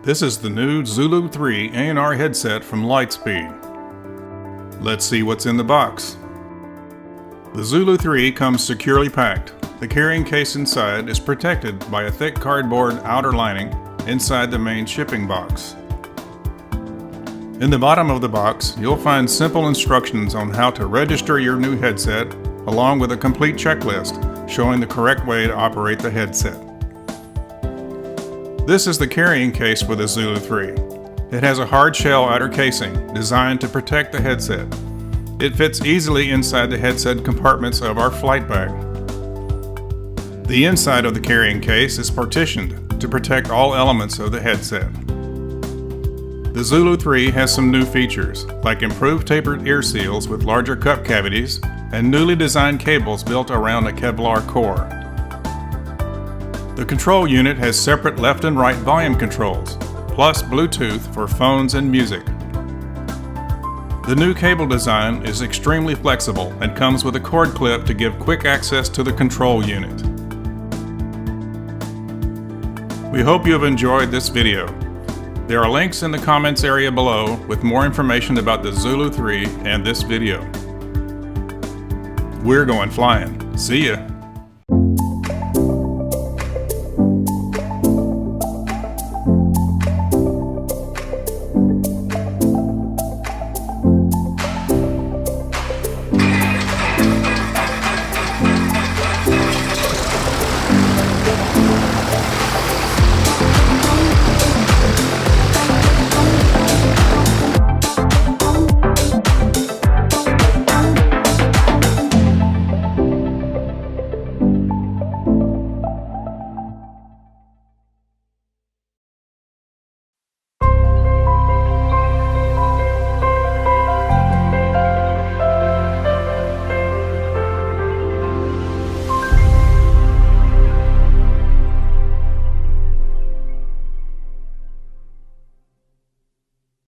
This is the new Zulu 3 A&R headset from Lightspeed. Let's see what's in the box. The Zulu 3 comes securely packed. The carrying case inside is protected by a thick cardboard outer lining inside the main shipping box. In the bottom of the box, you'll find simple instructions on how to register your new headset, along with a complete checklist showing the correct way to operate the headset. This is the carrying case for the Zulu 3. It has a hard shell outer casing designed to protect the headset. It fits easily inside the headset compartments of our flight bag. The inside of the carrying case is partitioned to protect all elements of the headset. The Zulu 3 has some new features, like improved tapered ear seals with larger cup cavities and newly designed cables built around a Kevlar core. The control unit has separate left and right volume controls, plus Bluetooth for phones and music. The new cable design is extremely flexible and comes with a cord clip to give quick access to the control unit. We hope you have enjoyed this video. There are links in the comments area below with more information about the Zulu 3 and this video. We're going flying. See ya!